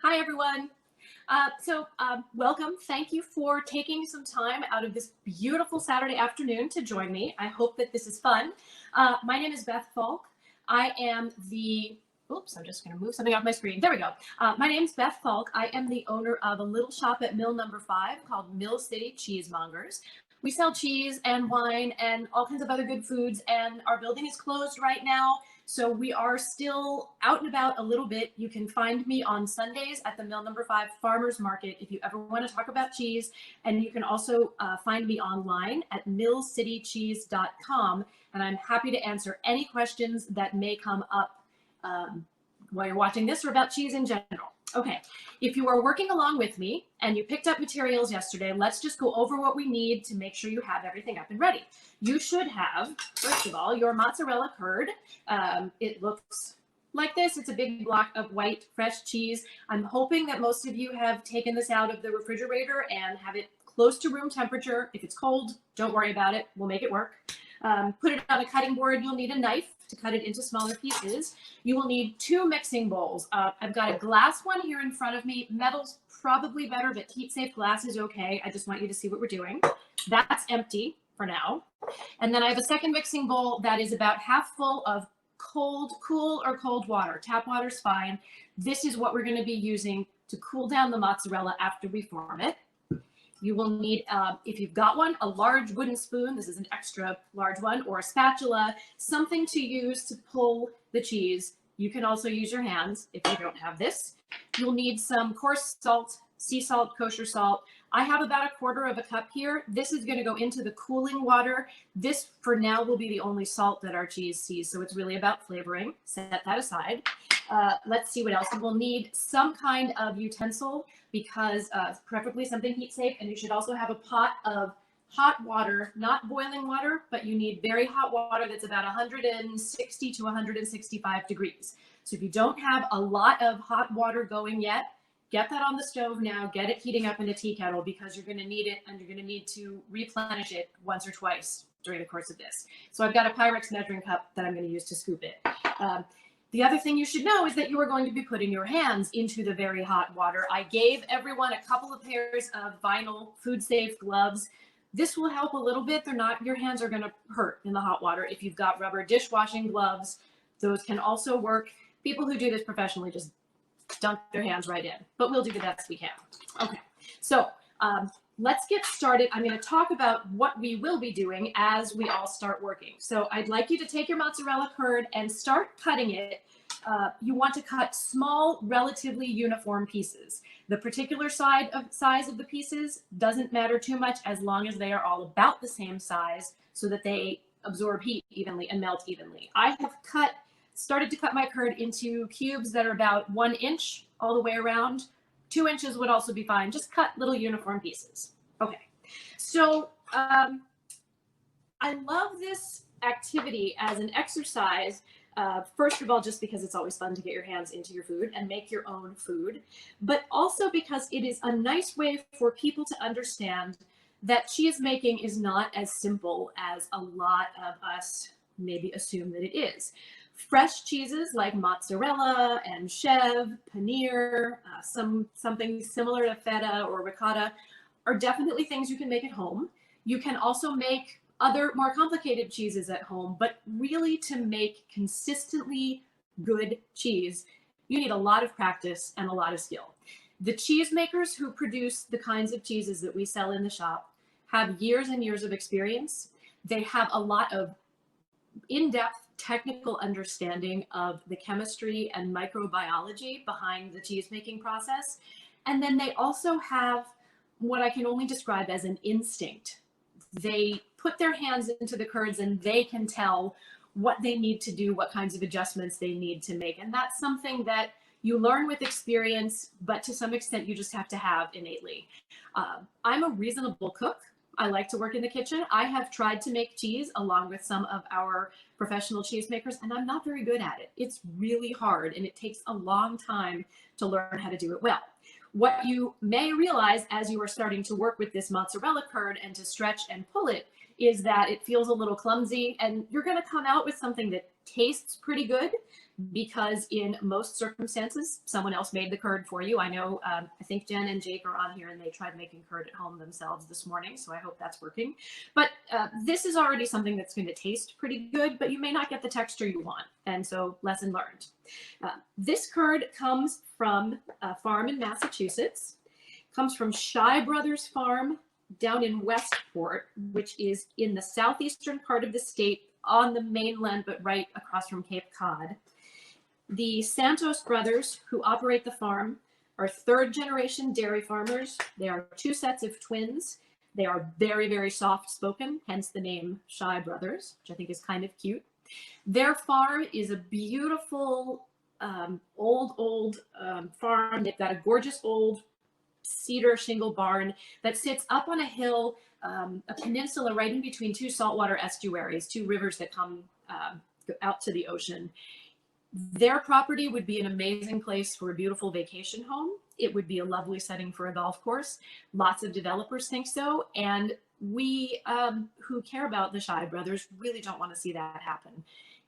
Hi, everyone. Welcome. Thank you for taking some time out of this beautiful Saturday afternoon to join me. I hope that this is fun. My name is Beth Falk. I am the, oops, I'm just going to move something off my screen. There we go. My name is Beth Falk. I am the owner of a little shop at Mill Number 5 called Mill City Cheesemongers. We sell cheese and wine and all kinds of other good foods, and our building is closed right now. So we are still out and about a little bit. You can find me on Sundays at the Mill Number 5 Farmers Market if you ever want to talk about cheese. And you can also find me online at millcitycheese.com. And I'm happy to answer any questions that may come up while you're watching this or about cheese in general. Okay, if you are working along with me and you picked up materials yesterday, let's just go over what we need to make sure you have everything up and ready. You should have, first of all, your mozzarella curd. It looks like this. It's a big block of white fresh cheese. I'm hoping that most of you have taken this out of the refrigerator and have it close to room temperature. If it's cold, don't worry about it. We'll make it work. Put it on a cutting board. You'll need a knife to cut it into smaller pieces. You will need 2 mixing bowls. I've got a glass one here in front of me. Metal's probably better, but heat-safe glass is okay. I just want you to see what we're doing. That's empty for now. And then I have a second mixing bowl that is about half full of cool or cold water. Tap water's fine. This is what we're going to be using to cool down the mozzarella after we form it. You will need, if you've got one, a large wooden spoon. This is an extra large one, or a spatula, something to use to pull the cheese. You can also use your hands if you don't have this. You'll need some coarse salt, sea salt, kosher salt. I have about 1/4 cup here. This is going to go into the cooling water. This, for now, will be the only salt that our cheese sees, so it's really about flavoring. Set that aside. Let's see what else. We'll need some kind of utensil, because preferably something heat safe, and you should also have a pot of hot water, not boiling water, but you need very hot water that's about 160 to 165 degrees. So if you don't have a lot of hot water going yet, get that on the stove now, get it heating up in a tea kettle, because you're going to need it, and you're going to need to replenish it once or twice during the course of this. So I've got a Pyrex measuring cup that I'm going to use to scoop it. The other thing you should know is that you are going to be putting your hands into the very hot water. I gave everyone a couple of pairs of vinyl food-safe gloves. This will help a little bit. Your hands are going to hurt in the hot water. If you've got rubber dishwashing gloves, those can also work. People who do this professionally just dunk their hands right in, but we'll do the best we can. Okay, so let's get started. I'm going to talk about what we will be doing as we all start working. So I'd like you to take your mozzarella curd and start cutting it. You want to cut small, relatively uniform pieces. The particular size of the pieces doesn't matter too much, as long as they are all about the same size, so that they absorb heat evenly and melt evenly. I have started to cut my curd into cubes that are about 1 inch all the way around. 2 inches would also be fine. Just cut little uniform pieces. Okay, so I love this activity as an exercise. First of all, just because it's always fun to get your hands into your food and make your own food, but also because it is a nice way for people to understand that cheese making is not as simple as a lot of us maybe assume that it is. Fresh cheeses like mozzarella and chèvre, paneer, something similar to feta or ricotta are definitely things you can make at home. You can also make other more complicated cheeses at home, but really, to make consistently good cheese, you need a lot of practice and a lot of skill. The cheesemakers who produce the kinds of cheeses that we sell in the shop have years and years of experience. They have a lot of in-depth technical understanding of the chemistry and microbiology behind the cheese making process. And then they also have what I can only describe as an instinct. They put their hands into the curds and they can tell what they need to do, what kinds of adjustments they need to make. And that's something that you learn with experience, but to some extent you just have to have innately. I'm a reasonable cook. I like to work in the kitchen. I have tried to make cheese along with some of our professional cheesemakers, and I'm not very good at it. It's really hard, and it takes a long time to learn how to do it well. What you may realize as you are starting to work with this mozzarella curd and to stretch and pull it is that it feels a little clumsy, and you're going to come out with something that tastes pretty good because in most circumstances, someone else made the curd for you. I know, I think Jen and Jake are on here and they tried making curd at home themselves this morning, so I hope that's working. But this is already something that's going to taste pretty good, but you may not get the texture you want. And so lesson learned. This curd comes from a farm in Massachusetts, comes from Shy Brothers Farm down in Westport, which is in the southeastern part of the state on the mainland, but right across from Cape Cod. The Santos brothers, who operate the farm, are third-generation dairy farmers. They are two sets of twins. They are very, very soft-spoken, hence the name Shy Brothers, which I think is kind of cute. Their farm is a beautiful, old farm. They've got a gorgeous old cedar shingle barn that sits up on a hill, a peninsula right in between two saltwater estuaries, two rivers that come out to the ocean. Their property would be an amazing place for a beautiful vacation home. It would be a lovely setting for a golf course. Lots of developers think so. And we who care about the Shy Brothers really don't want to see that happen.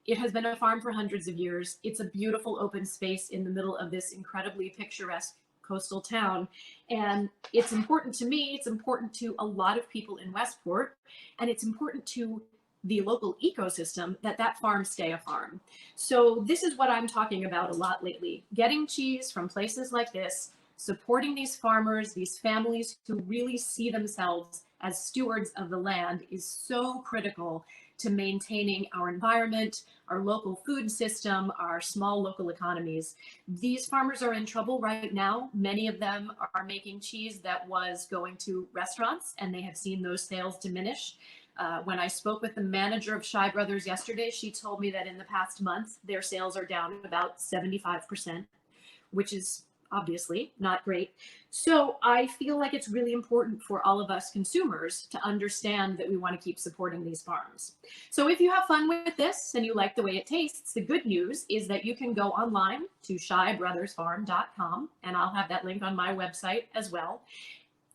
It has been a farm for hundreds of years. It's a beautiful open space in the middle of this incredibly picturesque coastal town. And it's important to me, it's important to a lot of people in Westport, and it's important to the local ecosystem that that farm stay a farm. So this is what I'm talking about a lot lately. Getting cheese from places like this, supporting these farmers, these families who really see themselves as stewards of the land is so critical to maintaining our environment, our local food system, our small local economies. These farmers are in trouble right now. Many of them are making cheese that was going to restaurants, and they have seen those sales diminish. When I spoke with the manager of Shy Brothers yesterday, she told me that in the past month, their sales are down about 75%, which is obviously not great. So I feel like it's really important for all of us consumers to understand that we want to keep supporting these farms. So if you have fun with this and you like the way it tastes, the good news is that you can go online to shybrothersfarm.com, and I'll have that link on my website as well.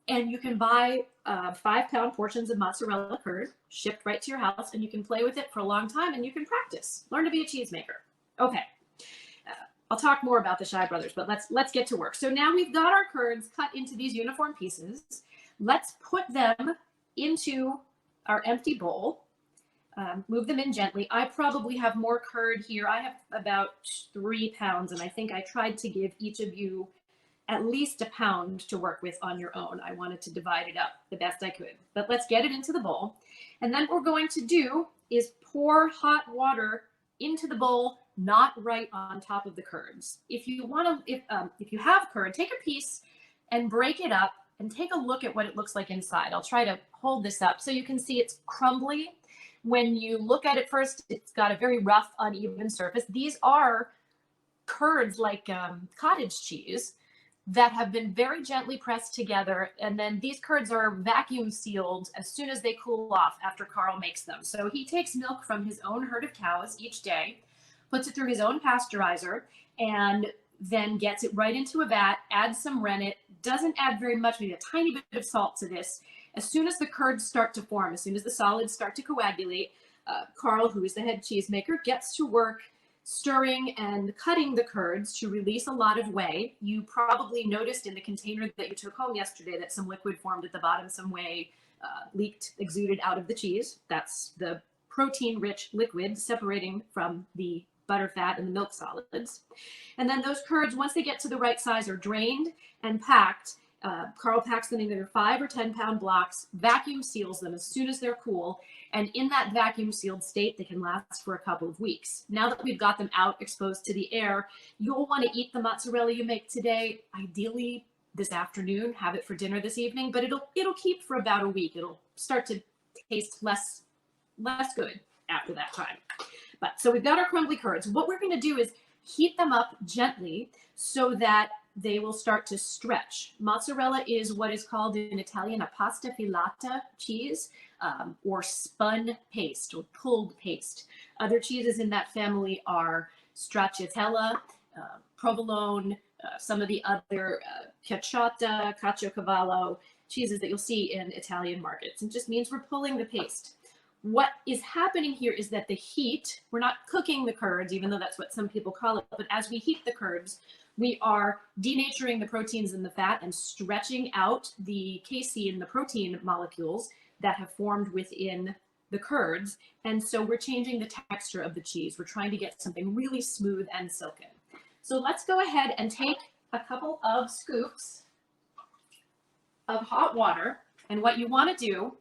And you can buy 5-pound portions of mozzarella curd shipped right to your house, and you can play with it for a long time, and you can practice, learn to be a cheesemaker. Okay, I'll talk more about the Shy Brothers, but let's get to work. So now we've got our curds cut into these uniform pieces. Let's put them into our empty bowl. Move them in gently. I probably have more curd here. I have about 3 pounds, and I think I tried to give each of you at least a pound to work with on your own. I wanted to divide it up the best I could, but let's get it into the bowl. And then what we're going to do is pour hot water into the bowl, not right on top of the curds. If you want to, if you have curd, take a piece and break it up and take a look at what it looks like inside. I'll try to hold this up so you can see it's crumbly. When you look at it first, it's got a very rough, uneven surface. These are curds like cottage cheese that have been very gently pressed together. And then these curds are vacuum sealed as soon as they cool off after Carl makes them. So he takes milk from his own herd of cows each day, puts it through his own pasteurizer, and then gets it right into a vat, adds some rennet, doesn't add very much, maybe a tiny bit of salt to this. As soon as the curds start to form, as soon as the solids start to coagulate, Carl, who is the head cheesemaker, gets to work stirring and cutting the curds to release a lot of whey. You probably noticed in the container that you took home yesterday that some liquid formed at the bottom, some whey leaked, exuded out of the cheese. That's the protein-rich liquid separating from the butter fat and the milk solids. And then those curds, once they get to the right size, are drained and packed. Carl packs them in either 5 or 10 pound blocks, vacuum seals them as soon as they're cool. And in that vacuum sealed state, they can last for a couple of weeks. Now that we've got them out exposed to the air, you'll want to eat the mozzarella you make today, ideally this afternoon, have it for dinner this evening, but it'll keep for about a week. It'll start to taste less good after that time. But so we've got our crumbly curds. What we're going to do is heat them up gently so that they will start to stretch. Mozzarella is what is called in Italian a pasta filata cheese, or spun paste or pulled paste. Other cheeses in that family are stracciatella, provolone, some of the other cacciata, caciocavallo cheeses that you'll see in Italian markets. It just means we're pulling the paste. What is happening here is that the heat, we're not cooking the curds, even though that's what some people call it, but as we heat the curds, we are denaturing the proteins in the fat and stretching out the casein, the protein molecules that have formed within the curds. And so we're changing the texture of the cheese. We're trying to get something really smooth and silken. So let's go ahead and take a couple of scoops of hot water. And what you want to do,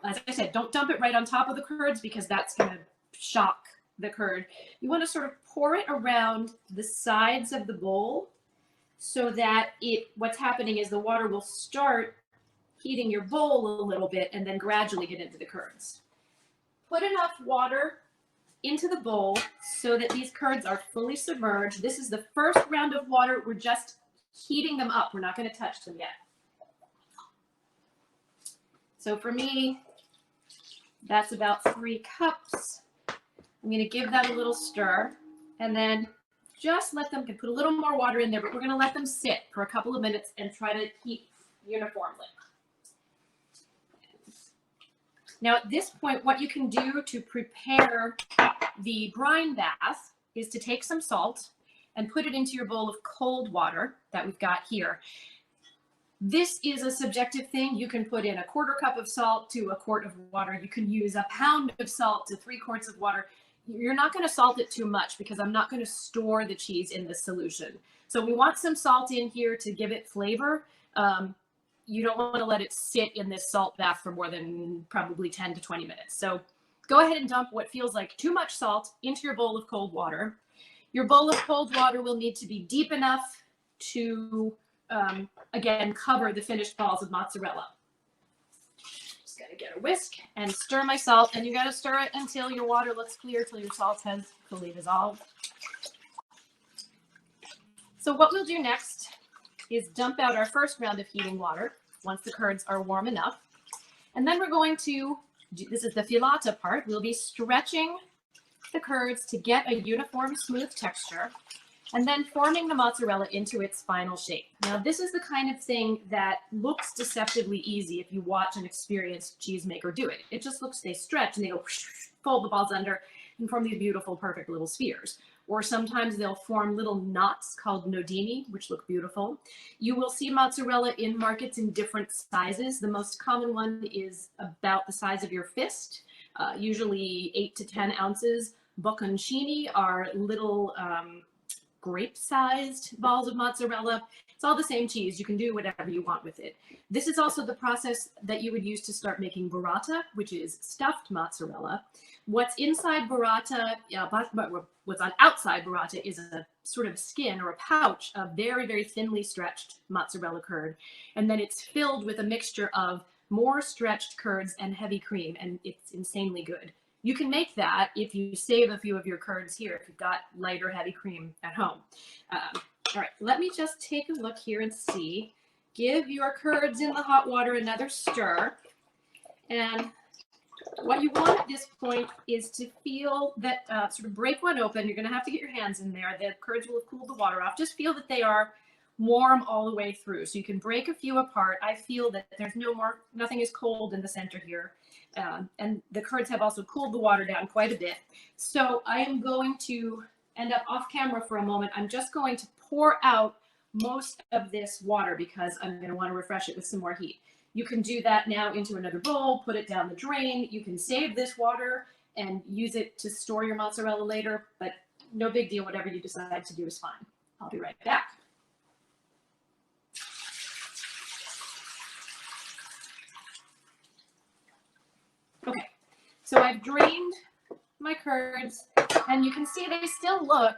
as I said, don't dump it right on top of the curds because that's going to shock the curd. You want to sort of pour it around the sides of the bowl so that what's happening is the water will start heating your bowl a little bit and then gradually get into the curds. Put enough water into the bowl so that these curds are fully submerged. This is the first round of water. We're just heating them up. We're not going to touch them yet. So for me, that's about 3 cups. I'm going to give that a little stir and then just let them, put a little more water in there, but we're going to let them sit for a couple of minutes and try to heat uniformly. Now at this point, what you can do to prepare the brine bath is to take some salt and put it into your bowl of cold water that we've got here. This is a subjective thing. You can put in a 1/4 cup of salt to a quart of water. You can use a pound of salt to 3 quarts of water. You're not going to salt it too much because I'm not going to store the cheese in this solution. So we want some salt in here to give it flavor. You don't want to let it sit in this salt bath for more than probably 10 to 20 minutes. So go ahead and dump what feels like too much salt into your bowl of cold water. Your bowl of cold water will need to be deep enough to, again, cover the finished balls of mozzarella. Just got to get a whisk and stir my salt, and you got to stir it until your water looks clear, till your salt has fully dissolved. So what we'll do next is dump out our first round of heating water once the curds are warm enough. And then we're going to, this is the filata part, we'll be stretching the curds to get a uniform, smooth texture, and then forming the mozzarella into its final shape. Now, this is the kind of thing that looks deceptively easy if you watch an experienced cheesemaker do it. It just looks, they stretch and they go, fold the balls under and form these beautiful, perfect little spheres. Or sometimes they'll form little knots called nodini, which look beautiful. You will see mozzarella in markets in different sizes. The most common one is about the size of your fist, usually 8 to 10 ounces. Bocconcini are little grape-sized balls of mozzarella. It's all the same cheese. You can do whatever you want with it. This is also the process that you would use to start making burrata, which is stuffed mozzarella. What's inside burrata, what's on outside burrata is a sort of skin or a pouch of very, very thinly stretched mozzarella curd. And then it's filled with a mixture of more stretched curds and heavy cream, and it's insanely good. You can make that if you save a few of your curds here, if you've got light or heavy cream at home. All right, let me just take a look here and see. Give your curds in the hot water another stir. And what you want at this point is to feel that, sort of break one open. You're going to have to get your hands in there. The curds will have cooled the water off. Just feel that they are warm all the way through. So you can break a few apart. I feel that there's nothing is cold in the center here. And the curds have also cooled the water down quite a bit. So I am going to end up off camera for a moment. I'm just going to pour out most of this water because I'm going to want to refresh it with some more heat. You can do that now into another bowl, put it down the drain. You can save this water and use it to store your mozzarella later, but no big deal. Whatever you decide to do is fine. I'll be right back. Okay, so I've drained my curds, and you can see they still look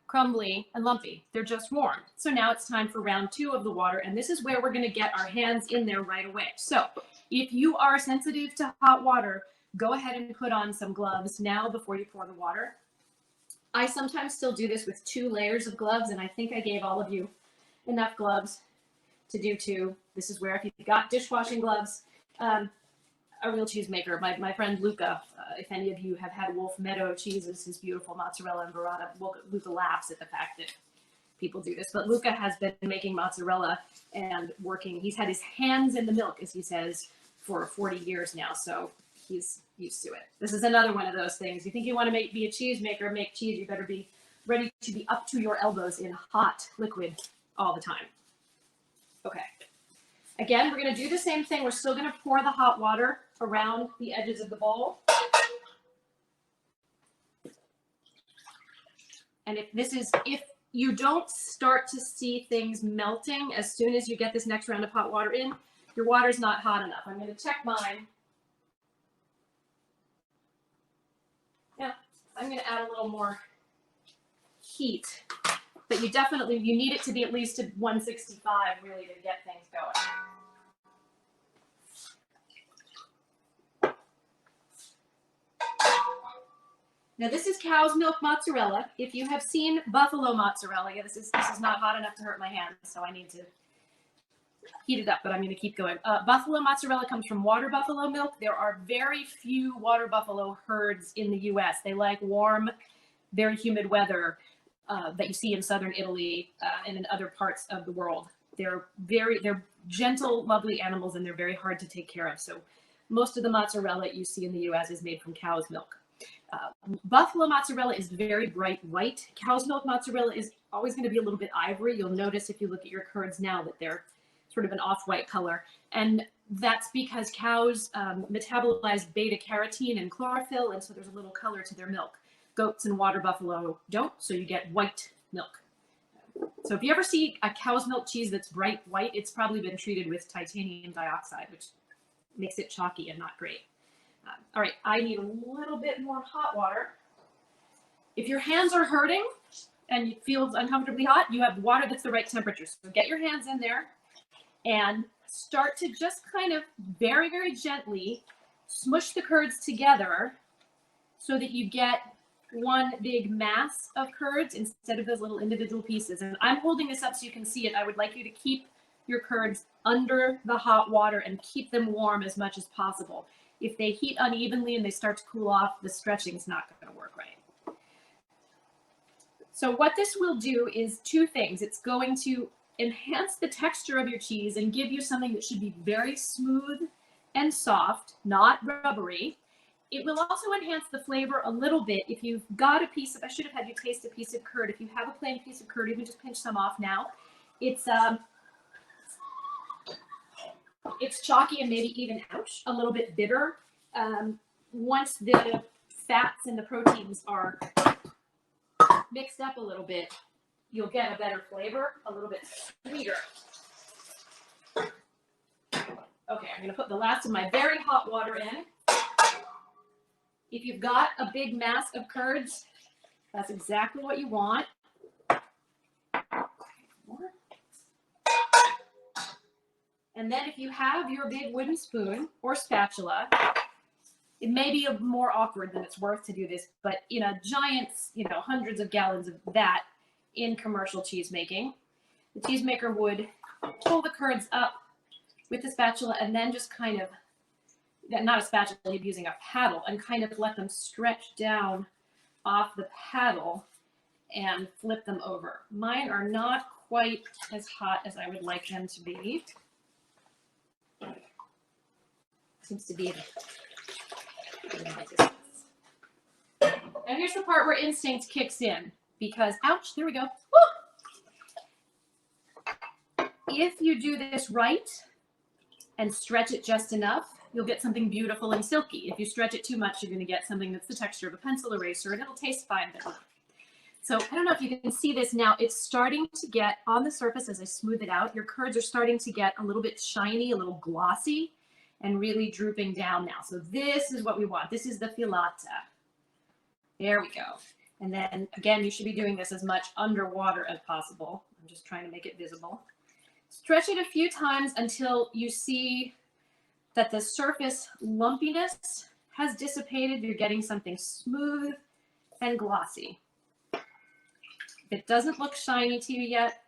crumbly and lumpy. They're just warm. So now it's time for round 2 of the water, and this is where we're going to get our hands in there right away. So if you are sensitive to hot water, go ahead and put on some gloves now before you pour the water. I sometimes still do this with 2 layers of gloves, and I think I gave all of you enough gloves to do 2. This is where if you've got dishwashing gloves, a real cheesemaker. My friend Luca, if any of you have had Wolf Meadow cheeses, his beautiful mozzarella and burrata, Luca laughs at the fact that people do this, but Luca has been making mozzarella and working. He's had his hands in the milk, as he says, for 40 years now. So he's used to it. This is another one of those things. You think you want to be a cheesemaker, make cheese, you better be ready to be up to your elbows in hot liquid all the time. Okay. Again, we're going to do the same thing. We're still going to pour the hot water around the edges of the bowl. And if you don't start to see things melting as soon as you get this next round of hot water in, your water's not hot enough. I'm going to check mine. Yeah, I'm going to add a little more heat, but you need it to be at least at 165 really to get things going. Now this is cow's milk mozzarella. If you have seen buffalo mozzarella, this is not hot enough to hurt my hands, so I need to heat it up, but I'm going to keep going. Buffalo mozzarella comes from water buffalo milk. There are very few water buffalo herds in the U.S. They like warm, very humid weather that you see in southern Italy and in other parts of the world. They're gentle, lovely animals, and they're very hard to take care of. So most of the mozzarella you see in the U.S. is made from cow's milk. Buffalo mozzarella is very bright white. Cow's milk mozzarella is always going to be a little bit ivory. You'll notice if you look at your curds now that they're sort of an off-white color. And that's because cows metabolize beta carotene and chlorophyll, and so there's a little color to their milk. Goats and water buffalo don't, so you get white milk. So if you ever see a cow's milk cheese that's bright white, it's probably been treated with titanium dioxide, which makes it chalky and not great. All right, I need a little bit more hot water. If your hands are hurting and it feels uncomfortably hot, you have water that's the right temperature. So get your hands in there and start to just kind of very, very gently smush the curds together so that you get one big mass of curds instead of those little individual pieces. And I'm holding this up so you can see it. I would like you to keep your curds under the hot water and keep them warm as much as possible. If they heat unevenly and they start to cool off, the stretching is not going to work right. So what this will do is two things. It's going to enhance the texture of your cheese and give you something that should be very smooth and soft, not rubbery. It will also enhance the flavor a little bit. If you've got a piece of, I should have had you taste a piece of curd. If you have a plain piece of curd, you can just pinch some off now. It's chalky and maybe even, ouch, a little bit bitter. Once the fats and the proteins are mixed up a little bit, you'll get a better flavor, a little bit sweeter. Okay, I'm going to put the last of my very hot water in. If you've got a big mass of curds, that's exactly what you want. And then if you have your big wooden spoon or spatula, it may be more awkward than it's worth to do this, but in a giant, hundreds of gallons of that in commercial cheese making, the cheesemaker would pull the curds up with the spatula and then just kind of, not a spatula, he'd be using a paddle, and kind of let them stretch down off the paddle and flip them over. Mine are not quite as hot as I would like them to be. Seems to be. And here's the part where instinct kicks in, because, ouch, there we go. Woo! If you do this right and stretch it just enough, you'll get something beautiful and silky. If you stretch it too much, you're going to get something that's the texture of a pencil eraser, and it'll taste fine. So I don't know if you can see this now. It's starting to get on the surface as I smooth it out. Your curds are starting to get a little bit shiny, a little glossy, and really drooping down now. So this is what we want. This is the filata. There we go. And then again, you should be doing this as much underwater as possible. I'm just trying to make it visible. Stretch it a few times until you see that the surface lumpiness has dissipated. You're getting something smooth and glossy. If it doesn't look shiny to you yet,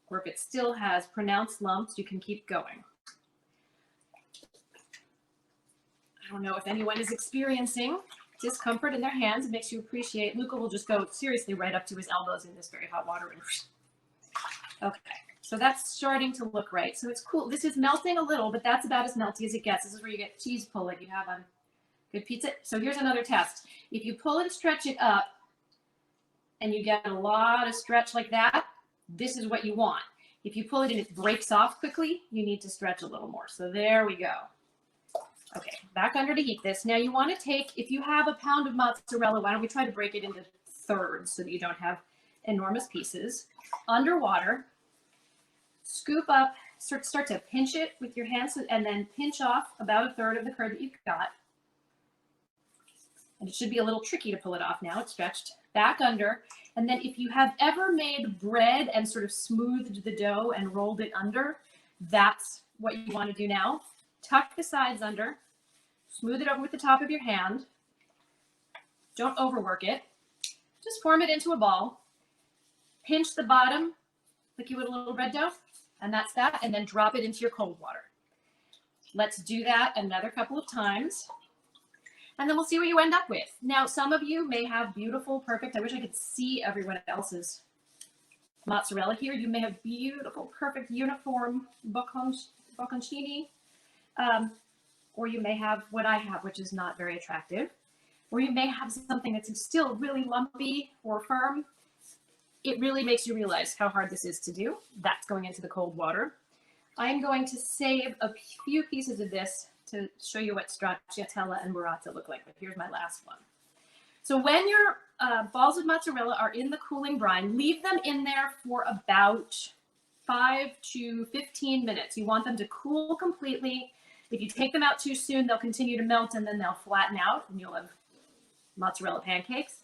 or if it still has pronounced lumps, you can keep going. I don't know if anyone is experiencing discomfort in their hands. It makes you appreciate. Luca will just go seriously right up to his elbows in this very hot water. Okay. So that's starting to look right. So it's cool. This is melting a little, but that's about as melty as it gets. This is where you get cheese pull like you have on good pizza. So here's another test. If you pull and stretch it up and you get a lot of stretch like that, this is what you want. If you pull it and it breaks off quickly, you need to stretch a little more. So there we go. Okay, back under to heat this. Now you want to take, if you have a pound of mozzarella, why don't we try to break it into thirds so that you don't have enormous pieces. Underwater, scoop up, start to pinch it with your hands, and then pinch off about a third of the curd that you've got. And it should be a little tricky to pull it off now. It's stretched back under. And then if you have ever made bread and sort of smoothed the dough and rolled it under, that's what you want to do now. Tuck the sides under, smooth it over with the top of your hand. Don't overwork it. Just form it into a ball. Pinch the bottom like you would a little bread dough, and that's that, and then drop it into your cold water. Let's do that another couple of times, and then we'll see what you end up with. Now, some of you may have beautiful, perfect, I wish I could see everyone else's mozzarella here. You may have beautiful, perfect, uniform bocconcini, or you may have what I have, which is not very attractive, or you may have something that's still really lumpy or firm. It really makes you realize how hard this is to do. That's going into the cold water. I'm going to save a few pieces of this to show you what stracciatella and burrata look like, but here's my last one. So when your balls of mozzarella are in the cooling brine, leave them in there for about 5 to 15 minutes. You want them to cool completely. If you take them out too soon, they'll continue to melt and then they'll flatten out and you'll have mozzarella pancakes.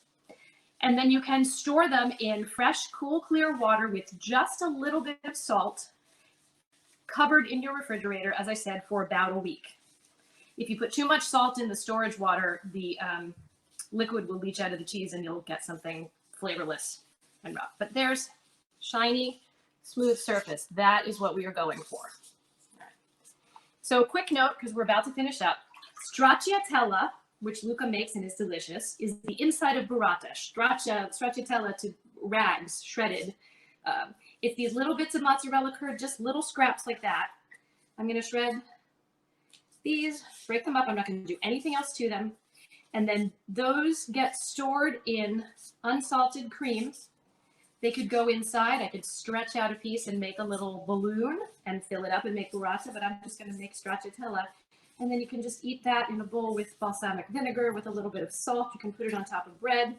And then you can store them in fresh, cool, clear water with just a little bit of salt, covered in your refrigerator, as I said, for about a week. If you put too much salt in the storage water, the liquid will leach out of the cheese and you'll get something flavorless and rough. But there's shiny, smooth surface. That is what we are going for. All right. So quick note, because we're about to finish up. Stracciatella, which Luca makes and is delicious, is the inside of burrata. Stracciatella to rags, shredded. It's these little bits of mozzarella curd, just little scraps like that. I'm going to shred these, break them up. I'm not going to do anything else to them. And then those get stored in unsalted cream. They could go inside. I could stretch out a piece and make a little balloon and fill it up and make burrata, but I'm just going to make stracciatella. And then you can just eat that in a bowl with balsamic vinegar with a little bit of salt. You can put it on top of bread.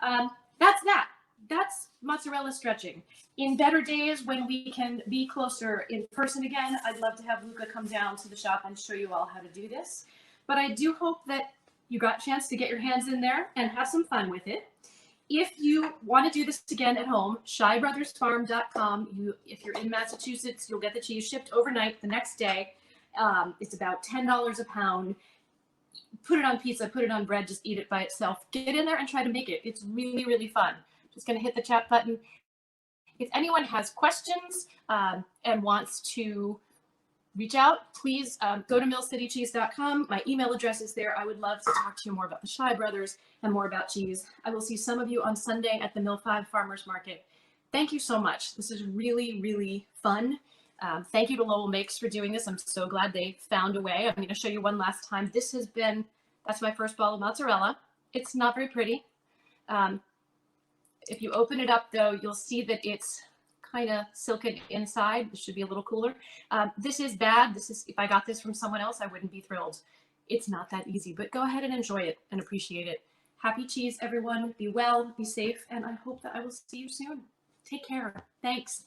That's that. That's mozzarella stretching. In better days, when we can be closer in person again, I'd love to have Luca come down to the shop and show you all how to do this. But I do hope that you got a chance to get your hands in there and have some fun with it. If you want to do this again at home, ShyBrothersFarm.com. If you're in Massachusetts, you'll get the cheese shipped overnight the next day. It's about $10 a pound. Put it on pizza, put it on bread, just eat it by itself. Get in there and try to make it. It's really, really fun. Just going to hit the chat button. If anyone has questions and wants to reach out, please go to millcitycheese.com. My email address is there. I would love to talk to you more about the Shy Brothers and more about cheese. I will see some of you on Sunday at the Mill 5 Farmers Market. Thank you so much. This is really, really fun. Thank you to Lowell Makes for doing this. I'm so glad they found a way. I'm going to show you one last time. That's my first ball of mozzarella. It's not very pretty. If you open it up, though, you'll see that it's kind of silken inside. It should be a little cooler. This is bad. If I got this from someone else, I wouldn't be thrilled. It's not that easy, but go ahead and enjoy it and appreciate it. Happy cheese, everyone. Be well, be safe, and I hope that I will see you soon. Take care. Thanks.